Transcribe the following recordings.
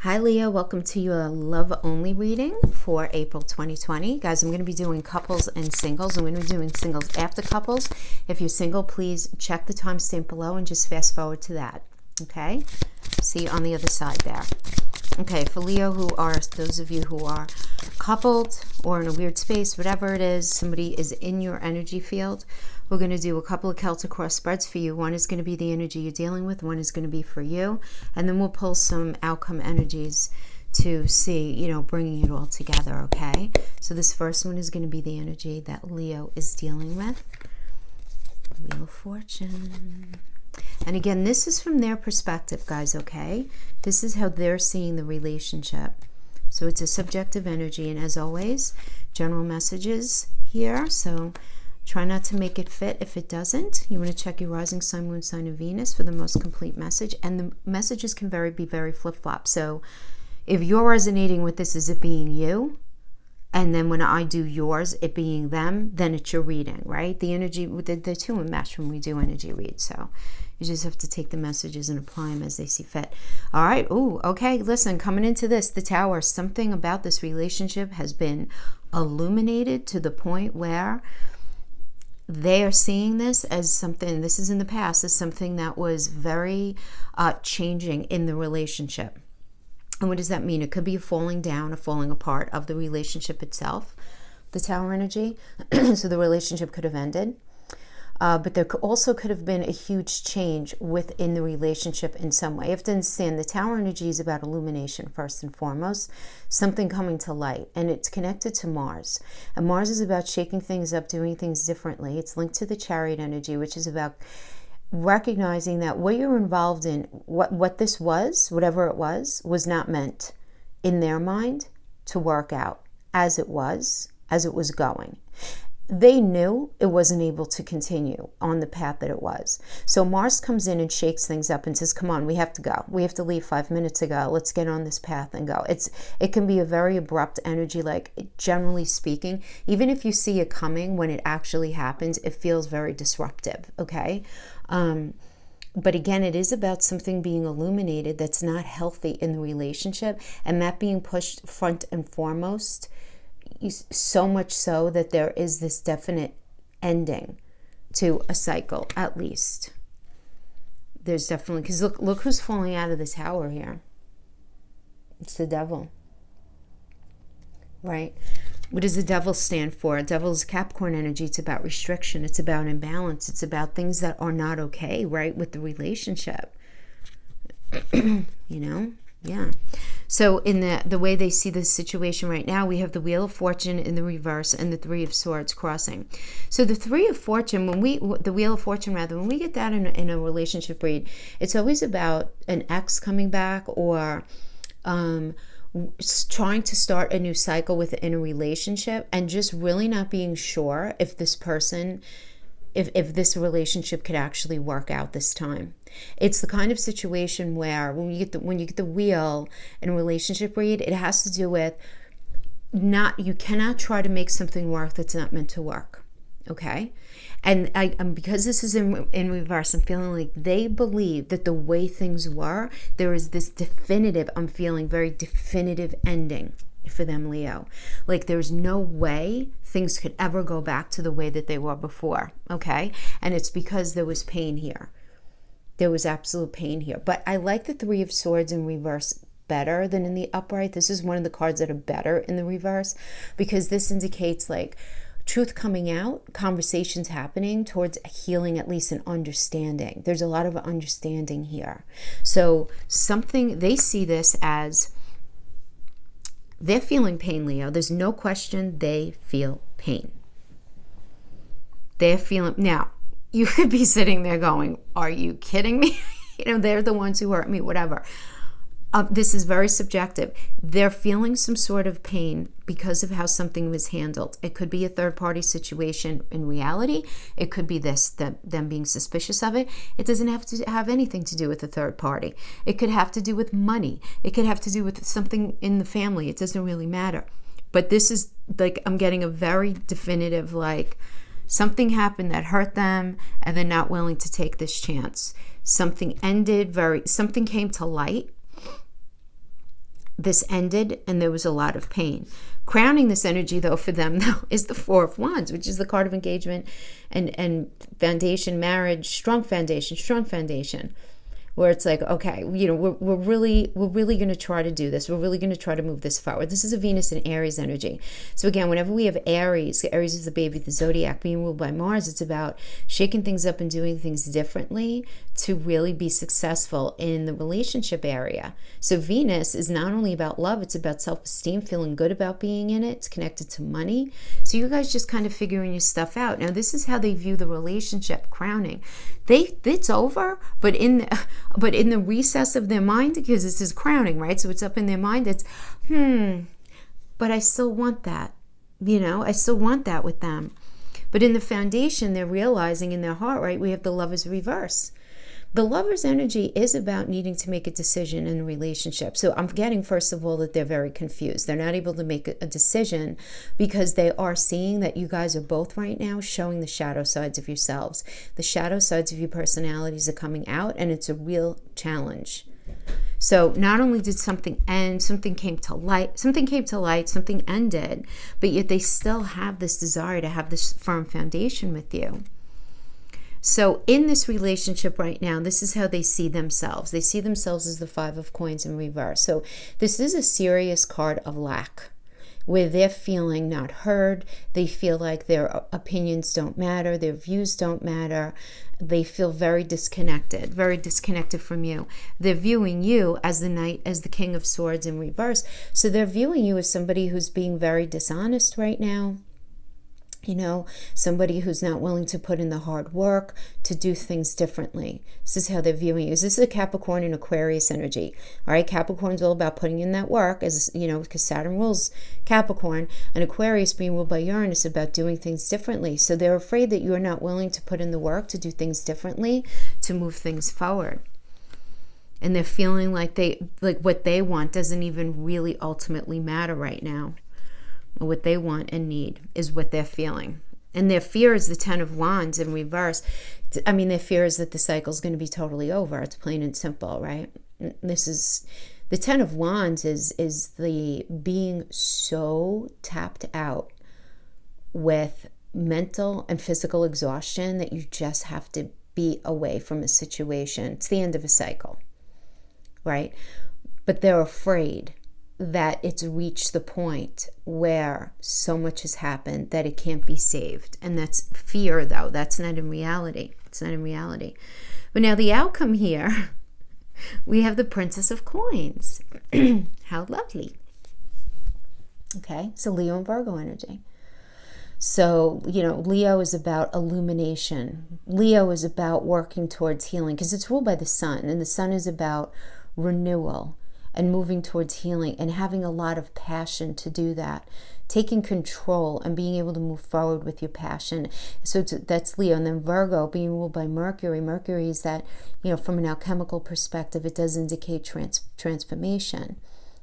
Hi Leo, welcome to your love only reading for April 2020. Guys, I'm going to be doing couples and singles. I'm going to be doing singles after couples. If you're single, please check the timestamp below and just fast forward to that. Okay? See you on the other side there. Okay, for Leo, those of you who are coupled or in a weird space, whatever it is, somebody is in your energy field, we're going to do a couple of Celtic cross spreads for you. One is going to be the energy you're dealing with. One is going to be for you. And then we'll pull some outcome energies to see, bringing it all together, okay? So this first one is going to be the energy that Leo is dealing with. Wheel of Fortune. And again, this is from their perspective, guys, okay? This is how they're seeing the relationship. So it's a subjective energy. And as always, general messages here. So try not to make it fit if it doesn't. You want to check your rising sign, moon sign, and Venus for the most complete message. And the messages can be very flip-flop. So if you're resonating with this as it being you, and then when I do yours, it being them, then it's your reading, right? The energy, the two are meshed when we do energy reads. So you just have to take the messages and apply them as they see fit. All right. Ooh, okay. Listen, coming into this, the Tower, something about this relationship has been illuminated to the point where they are seeing this as something, this is in the past, as something that was very changing in the relationship. And what does that mean? It could be a falling down, a falling apart of the relationship itself, the Tower energy. So the relationship could have ended. But there also could have been a huge change within the relationship in some way. You have to understand the Tower energy is about illumination first and foremost, something coming to light, and it's connected to Mars. And Mars is about shaking things up, doing things differently. It's linked to the Chariot energy, which is about recognizing that what you're involved in, what this was, whatever it was not meant in their mind to work out as it was going. They knew it wasn't able to continue on the path that it was. So Mars comes in and shakes things up and says, come on, we have to go. We have to leave 5 minutes ago. Let's get on this path and go. It can be a very abrupt energy, like generally speaking. Even if you see it coming, when it actually happens, it feels very disruptive, okay? But again, it is about something being illuminated that's not healthy in the relationship, and that being pushed front and foremost, so much so that there is this definite ending to a cycle, at least. There's definitely, because look who's falling out of the Tower here. It's the Devil, right? What does the Devil stand for? Devil's Capricorn energy. It's about restriction. It's about imbalance. It's about things that are not okay, right, with the relationship. Yeah. So in the way they see this situation right now, we have the Wheel of Fortune in the reverse and the Three of Swords crossing. So the Three of Fortune, when we get that in a relationship read, it's always about an ex coming back or trying to start a new cycle within a relationship and just really not being sure if this person, if this relationship could actually work out this time. It's the kind of situation where when you get the wheel in a relationship read, it has to do with you cannot try to make something work that's not meant to work. Okay? And because this is in reverse, I'm feeling like they believe that the way things were, there is this definitive, I'm feeling very definitive ending for them, Leo. Like there's no way things could ever go back to the way that they were before, okay? And it's because there was pain here. There was absolute pain here. But I like the Three of Swords in reverse better than in the upright. This is one of the cards that are better in the reverse because this indicates like truth coming out, conversations happening towards healing, at least an understanding. There's a lot of understanding here. So they see this as they're feeling pain, Leo. There's no question they feel pain. They're feeling, now, you could be sitting there going, are you kidding me? They're the ones who hurt me, whatever. This is very subjective. They're feeling some sort of pain because of how something was handled. It could be a third-party situation in reality. It could be them being suspicious of it. It doesn't have to have anything to do with a third party. It could have to do with money. It could have to do with something in the family. It doesn't really matter. But this is like, I'm getting a very definitive, like, something happened that hurt them and they're not willing to take this chance. Something ended, something came to light this ended and there was a lot of pain. Crowning this energy, though, for them, though, is the Four of Wands, which is the card of engagement and foundation, marriage, strong foundation. Where it's like, okay, we're really going to try to do this. We're really going to try to move this forward. This is a Venus and Aries energy. So again, whenever we have Aries is the baby, the zodiac, being ruled by Mars, it's about shaking things up and doing things differently to really be successful in the relationship area. So Venus is not only about love, it's about self-esteem, feeling good about being in it. It's connected to money. So you guys just kind of figuring your stuff out. Now, this is how they view the relationship crowning. It's over, but in the recess of their mind, because this is crowning, right? So it's up in their mind, it's, but I still want that. I still want that with them. But in the foundation, they're realizing in their heart, right, we have the Lover's reverse. The Lover's energy is about needing to make a decision in a relationship. So I'm getting, first of all, that they're very confused. They're not able to make a decision because they are seeing that you guys are both right now showing the shadow sides of yourselves. The shadow sides of your personalities are coming out, and it's a real challenge. So not only did something end, something came to light, something ended, but yet they still have this desire to have this firm foundation with you. So in this relationship right now, this is how they see themselves. They see themselves as the Five of Coins in reverse. So this is a serious card of lack, where they're feeling not heard. They feel like their opinions don't matter. Their views don't matter. They feel very disconnected from you. They're viewing you as the Knight, as the King of Swords in reverse. So they're viewing you as somebody who's being very dishonest right now. Somebody who's not willing to put in the hard work to do things differently. This is how they're viewing you. This is a Capricorn and Aquarius energy. All right, Capricorn's all about putting in that work, as because Saturn rules Capricorn, and Aquarius, being ruled by Uranus, about doing things differently. So they're afraid that you're not willing to put in the work to do things differently, to move things forward. And they're feeling like what they want doesn't even really ultimately matter right now. What they want and need is what they're feeling. And their fear is the Ten of Wands in reverse. Their fear is that the cycle is going to be totally over. It's plain and simple, right? This is the Ten of Wands is the being so tapped out with mental and physical exhaustion that you just have to be away from a situation. It's the end of a cycle, right? But they're afraid that it's reached the point where so much has happened that it can't be saved. And that's fear, though. That's not in reality. It's not in reality. But now the outcome here, we have the Princess of Coins. How lovely. Okay, so Leo and Virgo energy. So, Leo is about illumination. Leo is about working towards healing, because it's ruled by the sun, and the sun is about renewal and moving towards healing and having a lot of passion to do that, taking control and being able to move forward with your passion. So that's Leo. And then Virgo, being ruled by Mercury. Mercury is that, from an alchemical perspective, it does indicate transformation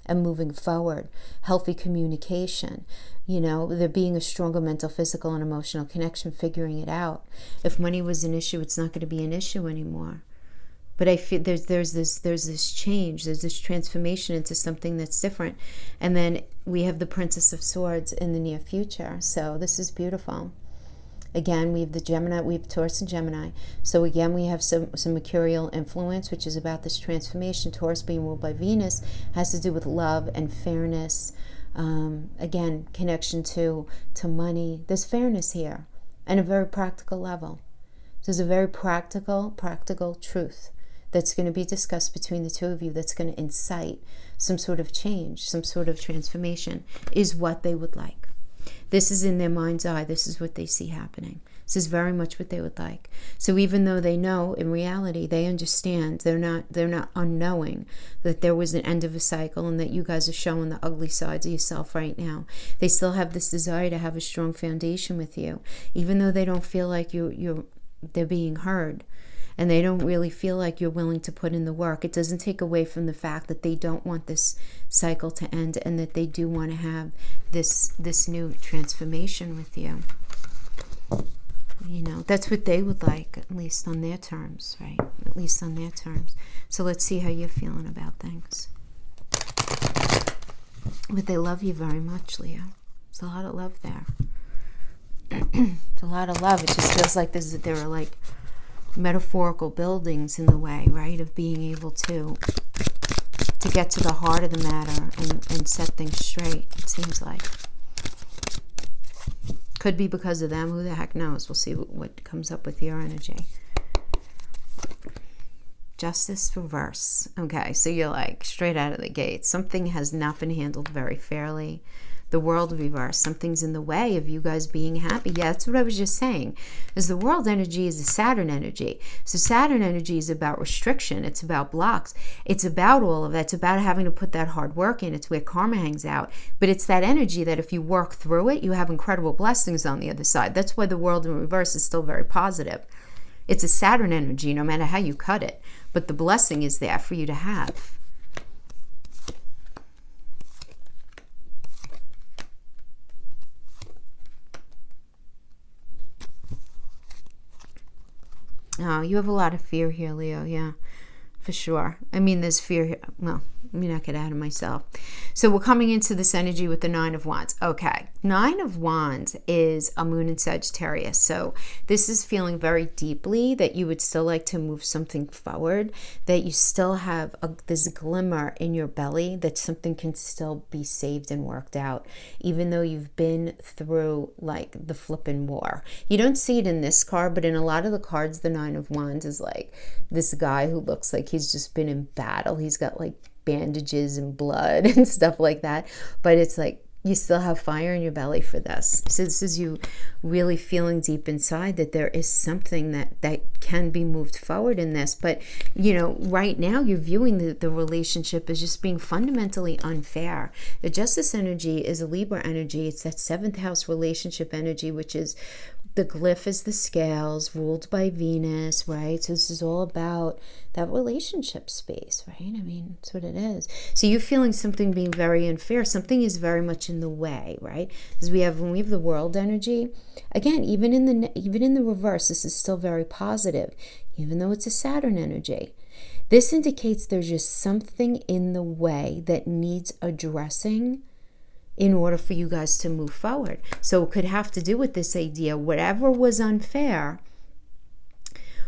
and moving forward, healthy communication. There being a stronger mental, physical, and emotional connection, figuring it out. If money was an issue, it's not going to be an issue anymore. But I feel there's this change, there's this transformation into something that's different. And then we have the Princess of Swords in the near future. So this is beautiful. Again, we have the Gemini, we have Taurus and Gemini. So again, we have some mercurial influence, which is about this transformation. Taurus, being ruled by Venus, has to do with love and fairness. Again, connection to money. There's fairness here, and a very practical level. There's a very practical truth that's going to be discussed between the two of you, that's going to incite some sort of change, some sort of transformation, is what they would like. This is in their mind's eye. This is what they see happening. This is very much what they would like. So even though they know, in reality, they understand, they're not unknowing that there was an end of a cycle and that you guys are showing the ugly sides of yourself right now. They still have this desire to have a strong foundation with you, even though they don't feel like they're being heard. And they don't really feel like you're willing to put in the work. It doesn't take away from the fact that they don't want this cycle to end, and that they do want to have this new transformation with you. That's what they would like, at least on their terms, right? At least on their terms. So let's see how you're feeling about things. But they love you very much, Leo. There's a lot of love there. It's a lot of love. It just feels like there are like metaphorical buildings in the way, right? Of being able to get to the heart of the matter and set things straight, it seems like. Could be because of them. Who the heck knows? We'll see what comes up with your energy. Justice reverse. Okay, so you're like straight out of the gate. Something has not been handled very fairly. The world reverse. Something's in the way of you guys being happy. Yeah, that's what I was just saying. Is the world energy is a Saturn energy. So Saturn energy is about restriction. It's about blocks. It's about all of that. It's about having to put that hard work in. It's where karma hangs out. But it's that energy that if you work through it, you have incredible blessings on the other side. That's why the world in reverse is still very positive. It's a Saturn energy no matter how you cut it. But the blessing is there for you to have. Oh, you have a lot of fear here, Leo. Yeah, for sure. I mean, there's fear here. Well, let me not get out of myself. So we're coming into this energy with the Nine of Wands. Okay, Nine of Wands is a moon in Sagittarius. So this is feeling very deeply that you would still like to move something forward, that you still have this glimmer in your belly that something can still be saved and worked out, even though you've been through like the flipping war. You don't see it in this card, but in a lot of the cards, the Nine of Wands is like this guy who looks like he's just been in battle. He's got like bandages and blood and stuff like that, but it's like you still have fire in your belly for this. So this is you really feeling deep inside that there is something that can be moved forward in this. But you know, right now you're viewing the relationship as just being fundamentally unfair. The Justice energy is a Libra energy. It's that 7th house relationship energy, which is the glyph is the scales, ruled by Venus, right? So this is all about that relationship space, right? I mean, that's what it is. So you're feeling something being very unfair. Something is very much in the way, right? Because when we have the world energy, again, even in the reverse, this is still very positive, even though it's a Saturn energy. This indicates there's just something in the way that needs addressing in order for you guys to move forward. So it could have to do with this idea, whatever was unfair,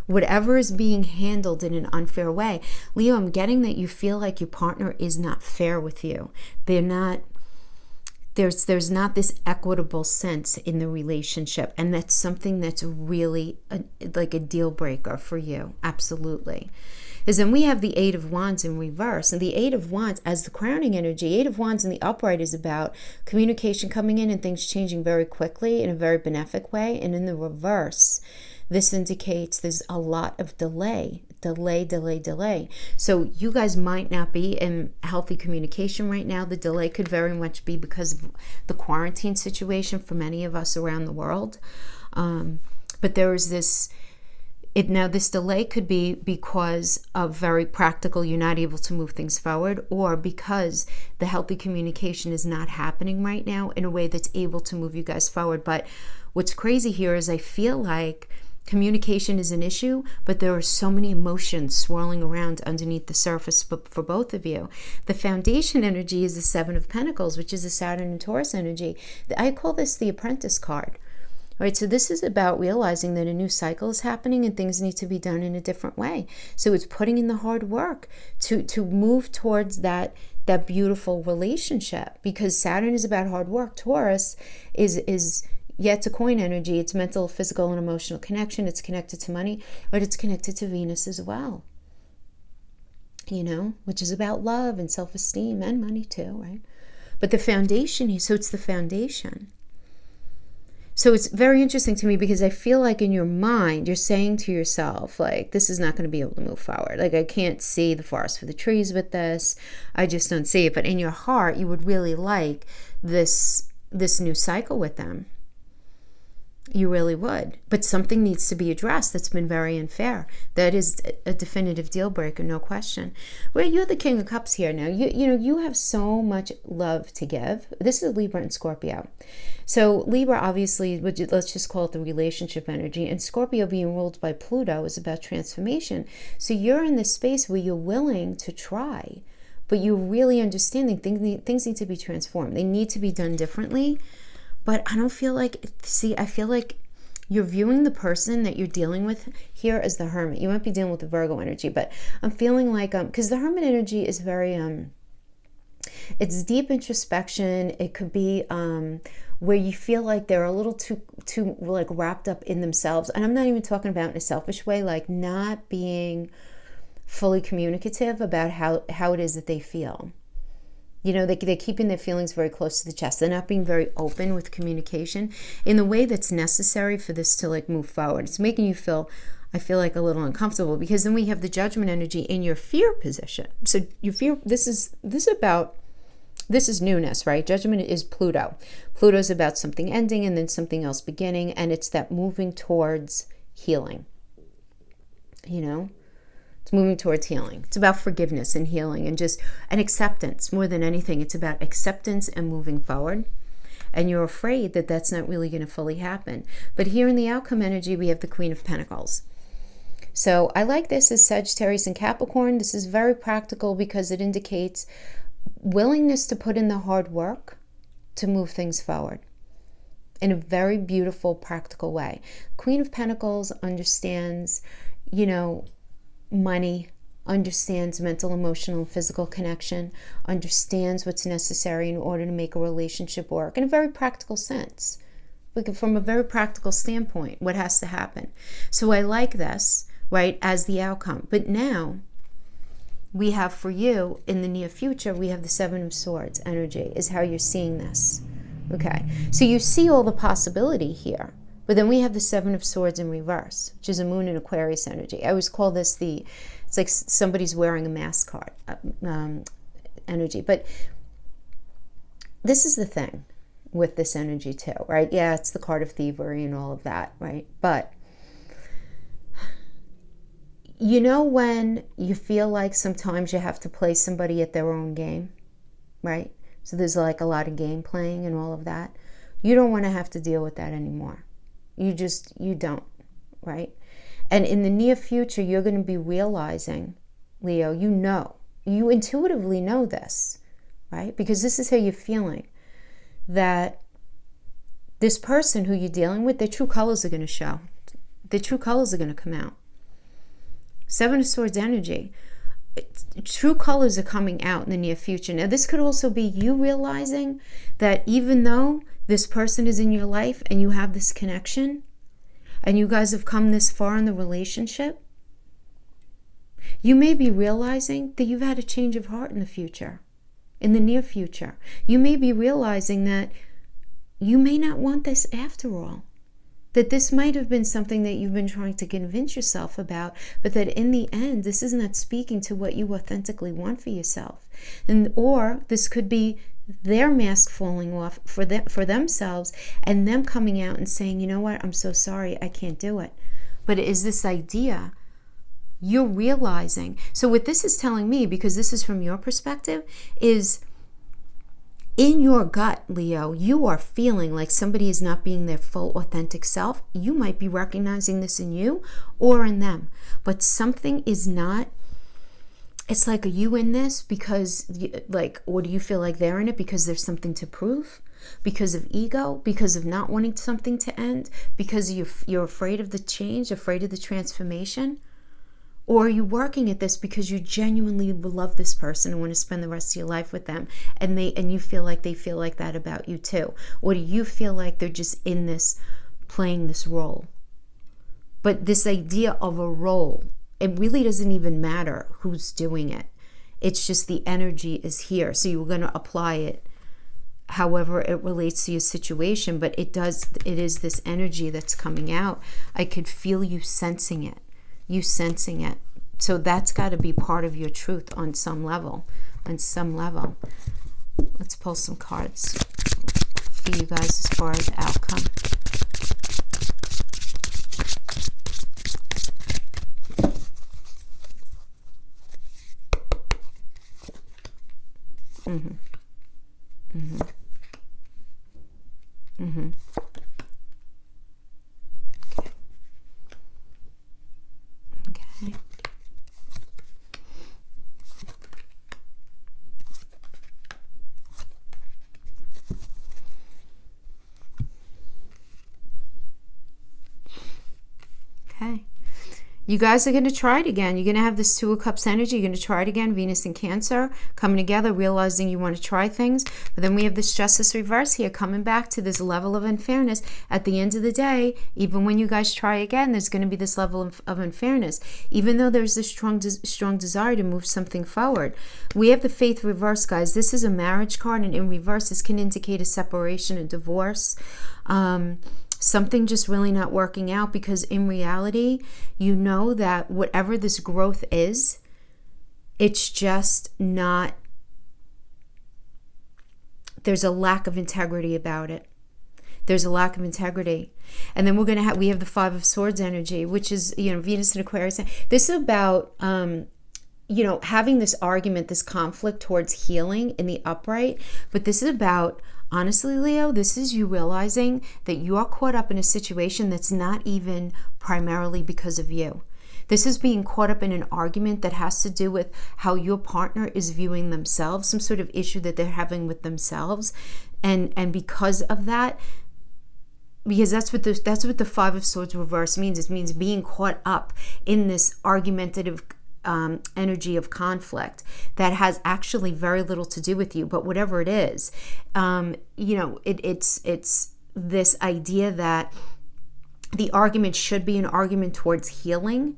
whatever is being handled in an unfair way. Leo, I'm getting that you feel like your partner is not fair with you. They're not, there's not this equitable sense in the relationship. And that's something that's really like a deal breaker for you. Absolutely. Is then we have the Eight of Wands in reverse. And the Eight of Wands as the crowning energy, Eight of Wands in the upright is about communication coming in and things changing very quickly in a very benefic way. And in the reverse, this indicates there's a lot of delay. So you guys might not be in healthy communication right now. The delay could very much be because of the quarantine situation for many of us around the world. But there is this... Now, this delay could be because of very practical, you're not able to move things forward, or because the healthy communication is not happening right now in a way that's able to move you guys forward. But what's crazy here is I feel like communication is an issue, but there are so many emotions swirling around underneath the surface for both of you. The foundation energy is the Seven of Pentacles, which is a Saturn and Taurus energy. I call this the Apprentice card. All right, so this is about realizing that a new cycle is happening and things need to be done in a different way. So it's putting in the hard work to move towards that beautiful relationship, because Saturn is about hard work. Taurus is yet to coin energy. It's mental, physical, and emotional connection. It's connected to money, but it's connected to Venus as well, you know, which is about love and self-esteem and money too, right? But the foundation, so it's the foundation. So it's very interesting to me because I feel like in your mind, you're saying to yourself, like, this is not going to be able to move forward. Like, I can't see the forest for the trees with this. I just don't see it. But in your heart, you would really like this new cycle with them. You really would. But something needs to be addressed that's been very unfair. That is a definitive deal breaker, no question. Well, you're the King of Cups here now. You know, you have so much love to give. This is Libra and Scorpio. So Libra, obviously, let's just call it the relationship energy. And Scorpio being ruled by Pluto is about transformation. So you're in this space where you're willing to try, but you're really understanding things need to be transformed. They need to be done differently. But I don't feel like, I feel like you're viewing the person that you're dealing with here as the Hermit. You might be dealing with the Virgo energy, but I'm feeling like, because the Hermit energy is very, it's deep introspection. It could be where you feel like they're a little too like wrapped up in themselves. And I'm not even talking about in a selfish way, like not being fully communicative about how it is that they feel. They're keeping their feelings very close to the chest. They're not being very open with communication in the way that's necessary for this to like move forward. It's making you feel, I feel like, a little uncomfortable, because then we have the Judgment energy in your fear position. So you fear, this is newness, right? Judgment is Pluto. Pluto's about something ending and then something else beginning, and it's that moving towards healing. It's moving towards healing. It's about forgiveness and healing and acceptance more than anything. It's about acceptance and moving forward. And you're afraid that that's not really going to fully happen. But here in the outcome energy, we have the Queen of Pentacles. So I like this as Sagittarius and Capricorn. This is very practical because it indicates willingness to put in the hard work to move things forward in a very beautiful, practical way. Queen of Pentacles understands, money, understands mental, emotional, and physical connection, understands what's necessary in order to make a relationship work in a very practical sense. From a very practical standpoint, what has to happen. So I like this, right, as the outcome. But now we have for you in the near future, we have the Seven of Swords energy is how you're seeing this. Okay, so you see all the possibility here. But then we have the Seven of Swords in reverse, which is a Moon in Aquarius energy. I always call this it's like somebody's wearing a mask card energy. But this is the thing with this energy too, right? Yeah, it's the card of thievery and all of that, right? But when you feel like sometimes you have to play somebody at their own game, right? So there's like a lot of game playing and all of that. You don't want to have to deal with that anymore. You don't, right? And in the near future, you're going to be realizing, Leo, you intuitively know this, right? Because this is how you're feeling, that this person who you're dealing with, their true colors are going to show. Their true colors are going to come out. Seven of Swords energy. True colors are coming out in the near future. Now, this could also be you realizing that even though this person is in your life and you have this connection and you guys have come this far in the relationship, you may be realizing that you've had a change of heart in the future, in the near future. You may be realizing that you may not want this after all. That this might have been something that you've been trying to convince yourself about, but that in the end, this is not speaking to what you authentically want for yourself. Or this could be their mask falling off for themselves and them coming out and saying, you know what, I'm so sorry, I can't do it. But it is this idea you're realizing. So what this is telling me, because this is from your perspective, is in your gut, Leo, you are feeling like somebody is not being their full authentic self. You might be recognizing this in you or in them, but something is not. It's like, are you in this because, or do you feel like they're in it because there's something to prove? Because of ego? Because of not wanting something to end? Because you're afraid of the change, afraid of the transformation? Or are you working at this because you genuinely love this person and want to spend the rest of your life with them, and you feel like they feel like that about you too? Or do you feel like they're just in this, playing this role? But this idea of a role, it really doesn't even matter who's doing it. It's just the energy is here. So you're going to apply it however it relates to your situation, but it is this energy that's coming out. I could feel you sensing it. So that's got to be part of your truth on some level. Let's pull some cards for you guys as far as outcome. You guys are going to try it again. You're going to have this Two of Cups energy. You're going to try it again. Venus and Cancer coming together, realizing you want to try things. But then we have this Justice reverse here, coming back to this level of unfairness. At the end of the day, even when you guys try again, there's going to be this level of unfairness. Even though there's this strong desire to move something forward. We have the Faith reverse, guys. This is a marriage card, and in reverse, this can indicate a separation, a divorce. Something just really not working out, because in reality, you know that whatever this growth is, it's just not, there's a lack of integrity about it. There's a lack of integrity. And then we have the Five of Swords energy, which is, Venus and Aquarius. This is about, having this argument, this conflict towards healing in the upright. But this is about, honestly, Leo, this is you realizing that you are caught up in a situation that's not even primarily because of you. This is being caught up in an argument that has to do with how your partner is viewing themselves, some sort of issue that they're having with themselves. And because of that, because that's what the Five of Swords reverse means. It means being caught up in this argumentative energy of conflict that has actually very little to do with you, but whatever it is, it's this idea that the argument should be an argument towards healing,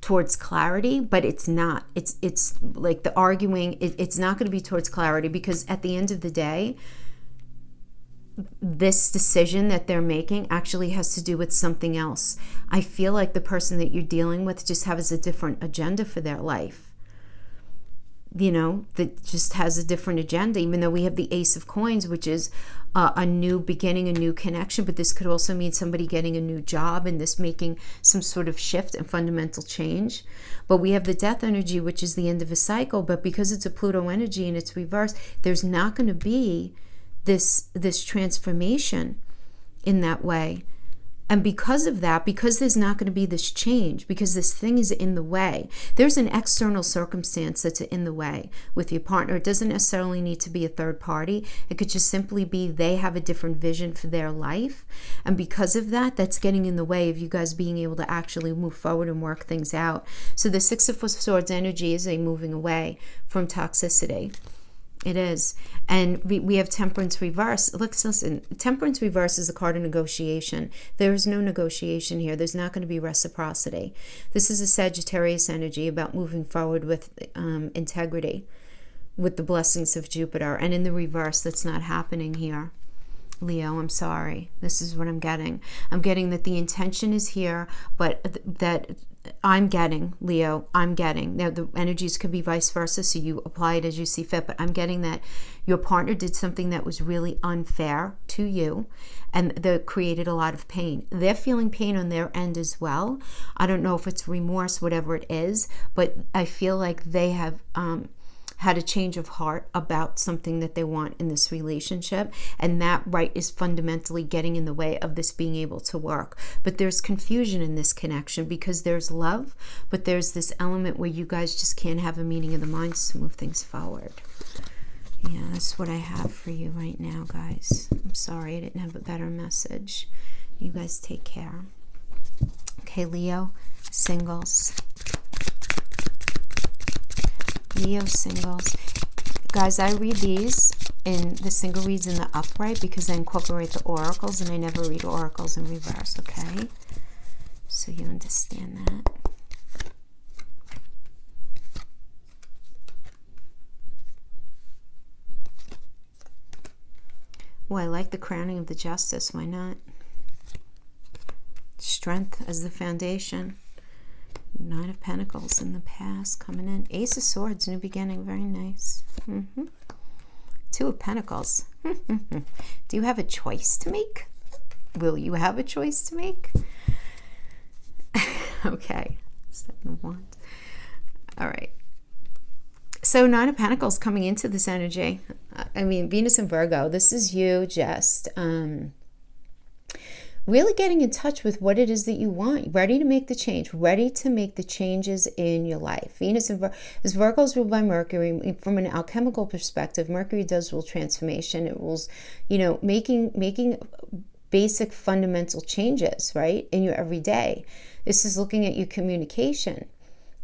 towards clarity, but it's not. It's like the arguing, it's not going to be towards clarity, because at the end of the day, this decision that they're making actually has to do with something else. I feel like the person that you're dealing with just has a different agenda for their life. That just has a different agenda, even though we have the Ace of Coins, which is a new beginning, a new connection. But this could also mean somebody getting a new job and this making some sort of shift and fundamental change. But we have the Death energy, which is the end of a cycle. But because it's a Pluto energy and it's reversed, there's not going to be this transformation in that way. And because of that, because there's not going to be this change, because this thing is in the way, there's an external circumstance that's in the way with your partner. It doesn't necessarily need to be a third party. It could just simply be they have a different vision for their life. And because of that, that's getting in the way of you guys being able to actually move forward and work things out. So the Six of Swords energy is a moving away from toxicity. It is. And we have Temperance reverse. Listen, Temperance reverse is a card of negotiation. There is no negotiation here. There's not going to be reciprocity. This is a Sagittarius energy about moving forward with integrity, with the blessings of Jupiter. And in the reverse, that's not happening here. Leo, I'm sorry. This is what I'm getting. I'm getting that the intention is here, but that I'm getting, Leo, I'm getting. Now, the energies could be vice versa, so you apply it as you see fit, but I'm getting that your partner did something that was really unfair to you, and that created a lot of pain. They're feeling pain on their end as well. I don't know if it's remorse, whatever it is, but I feel like they have had a change of heart about something that they want in this relationship, and that is fundamentally getting in the way of this being able to work. But there's confusion in this connection because there's love, but there's this element where you guys just can't have a meeting of the minds to move things forward. Yeah, that's what I have for you right now, guys. I'm sorry I didn't have a better message. You guys take care. Okay, Leo, singles. Leo singles. Guys, I read these in the single reads in the upright because I incorporate the oracles, and I never read oracles in reverse, okay? So you understand that. Well, I like the crowning of the Justice. Why not? Strength as the foundation. Nine of Pentacles in the past coming in. Ace of Swords, new beginning. Very nice. Two of Pentacles. Do you have a choice to make? Will you have a choice to make? Okay. Seven of Wands. All right. So Nine of Pentacles coming into this energy. I mean, Venus and Virgo. This is you just really getting in touch with what it is that you want, ready to make the change, ready to make the changes in your life. Venus and Virgo is ruled by Mercury. From an alchemical perspective, Mercury does rule transformation. It rules, making basic fundamental changes, right, in your everyday. This is looking at your communication.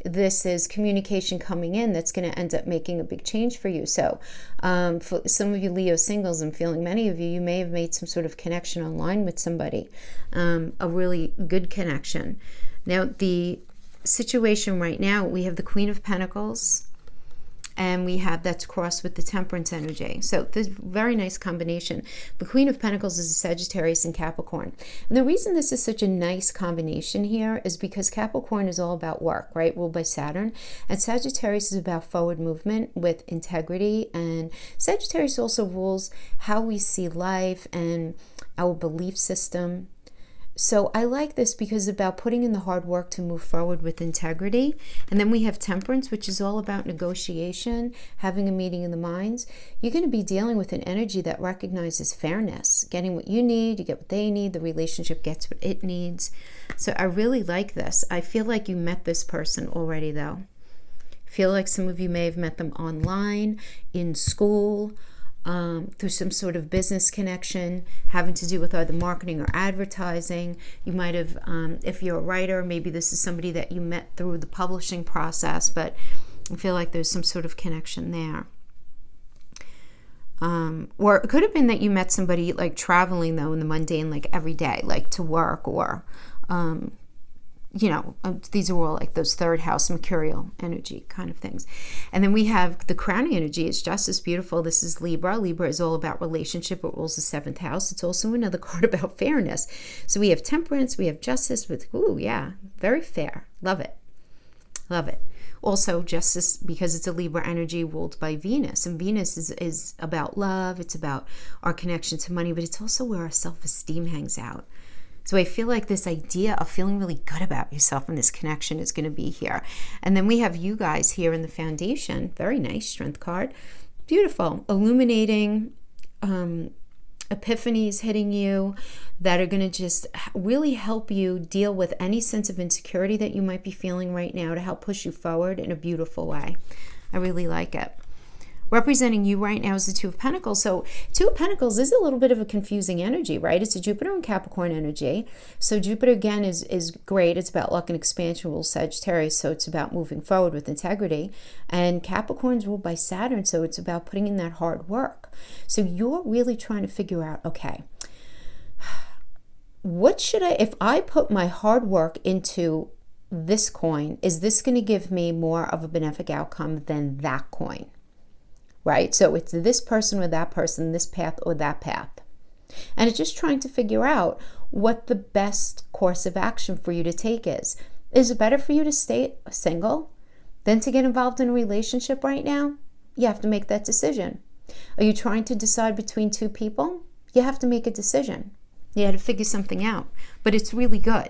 This is communication coming in that's going to end up making a big change for you. So for some of you Leo singles, I'm feeling many of you, you may have made some sort of connection online with somebody, a really good connection. Now, the situation right now, we have the Queen of Pentacles, and we have that's crossed with the Temperance energy. So this very nice combination. The Queen of Pentacles is a Sagittarius and Capricorn. And the reason this is such a nice combination here is because Capricorn is all about work, right? Ruled by Saturn. And Sagittarius is about forward movement with integrity. And Sagittarius also rules how we see life and our belief system. So I like this because it's about putting in the hard work to move forward with integrity. And then we have Temperance, which is all about negotiation, having a meeting in the minds. You're going to be dealing with an energy that recognizes fairness, getting what you need, you get what they need, the relationship gets what it needs. So I really like this. I feel like you met this person already, though. I feel like some of you may have met them online, in school, through some sort of business connection having to do with either marketing or advertising. You might have, if you're a writer, maybe this is somebody that you met through the publishing process, but I feel like there's some sort of connection there. Or it could have been that you met somebody like traveling, though, in the mundane, like every day, like to work, or you know, these are all like those third house mercurial energy kind of things. And then we have the crowning energy. It's just as beautiful. This is Libra. Libra is all about relationship. It rules the seventh house. It's also another card about fairness. So we have Temperance, we have Justice with, ooh, yeah, very fair. Love it. Love it. Also, Justice, because it's a Libra energy ruled by Venus. And Venus is about love. It's about our connection to money, but it's also where our self-esteem hangs out. So I feel like this idea of feeling really good about yourself and this connection is going to be here. And then we have you guys here in the foundation. Very nice Strength card. Beautiful. Illuminating epiphanies hitting you that are going to just really help you deal with any sense of insecurity that you might be feeling right now to help push you forward in a beautiful way. I really like it. Representing you right now is the Two of Pentacles. So Two of Pentacles is a little bit of a confusing energy, right? It's a Jupiter and Capricorn energy. So Jupiter, again, is great. It's about luck and expansion, rules Sagittarius. So it's about moving forward with integrity. And Capricorn's ruled by Saturn. So it's about putting in that hard work. So you're really trying to figure out, okay, what should if I put my hard work into this coin, is this going to give me more of a benefic outcome than that coin? Right? So it's this person or that person, this path or that path. And it's just trying to figure out what the best course of action for you to take is. Is it better for you to stay single than to get involved in a relationship right now? You have to make that decision. Are you trying to decide between two people? You have to make a decision. You have to figure something out. But it's really good.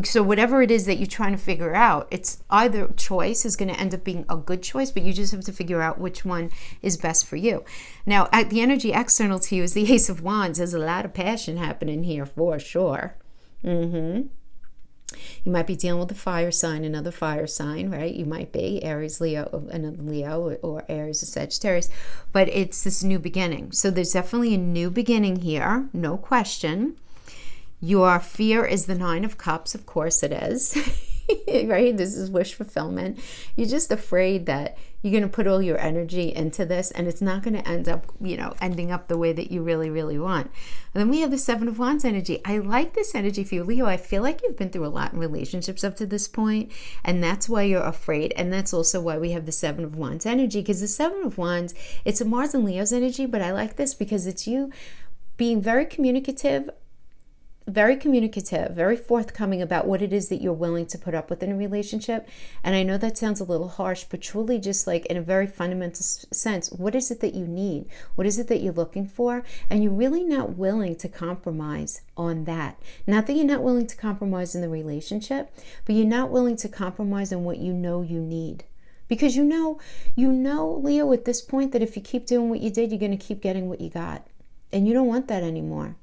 So whatever it is that you're trying to figure out, it's either choice is going to end up being a good choice, but you just have to figure out which one is best for you. Now, the energy external to you is the Ace of Wands. There's a lot of passion happening here for sure. You might be dealing with a fire sign, another fire sign, right? You might be Aries, Leo, another Leo, or Aries or Sagittarius, but it's this new beginning. So there's definitely a new beginning here, no question. Your fear is the Nine of Cups. Of course it is, right? This is wish fulfillment. You're just afraid that you're going to put all your energy into this and it's not going to end up, ending up the way that you really, really want. And then we have the Seven of Wands energy. I like this energy for you, Leo. I feel like you've been through a lot in relationships up to this point, and that's why you're afraid. And that's also why we have the Seven of Wands energy, because the Seven of Wands, it's a Mars and Leo's energy, but I like this because it's you being very communicative, very forthcoming about what it is that you're willing to put up with in a relationship. And I know that sounds a little harsh, but truly just like in a very fundamental sense, what is it that you need? What is it that you're looking for? And you're really not willing to compromise on that. Not that you're not willing to compromise in the relationship, but you're not willing to compromise on what you know you need. Because you know, Leo, at this point, that if you keep doing what you did, you're going to keep getting what you got. And you don't want that anymore.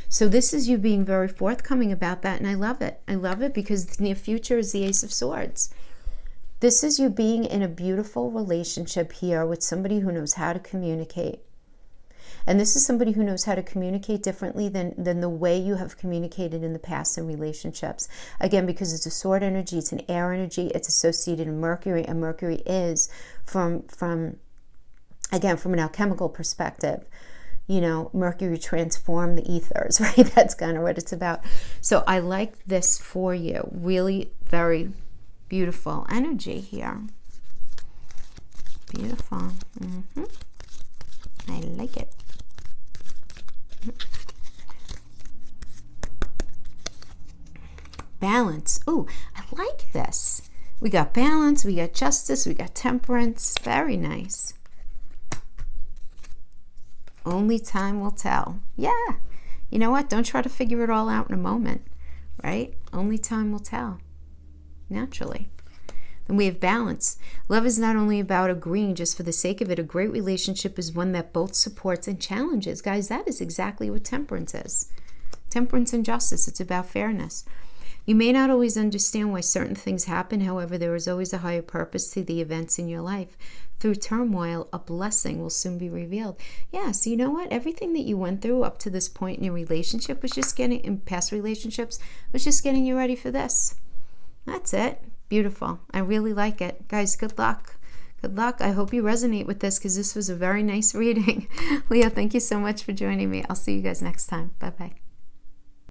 So this is you being very forthcoming about that, and I love it. I love it because the near future is the Ace of Swords. This is you being in a beautiful relationship here with somebody who knows how to communicate. And this is somebody who knows how to communicate differently than the way you have communicated in the past in relationships. Again, because it's a sword energy, it's an air energy, it's associated in Mercury, and Mercury is from an alchemical perspective. You know, Mercury transformed the ethers, right? That's kind of what it's about. So I like this for you. Really very beautiful energy here. Beautiful. I like it. Balance. Ooh, I like this. We got balance, we got justice, we got temperance. Very nice. Only time will tell. Yeah. You know what? Don't try to figure it all out in a moment, right? Only time will tell. Naturally. Then we have balance. Love is not only about agreeing just for the sake of it. A great relationship is one that both supports and challenges. Guys, that is exactly what temperance is. Temperance and justice. It's about fairness. You may not always understand why certain things happen. However, there is always a higher purpose to the events in your life. Through turmoil, a blessing will soon be revealed. Yeah, so you know what? Everything that you went through up to this point in your relationship was just getting, in past relationships, was just getting you ready for this. That's it. Beautiful. I really like it. Guys, good luck. Good luck. I hope you resonate with this because this was a very nice reading. Leo, thank you so much for joining me. I'll see you guys next time. Bye-bye.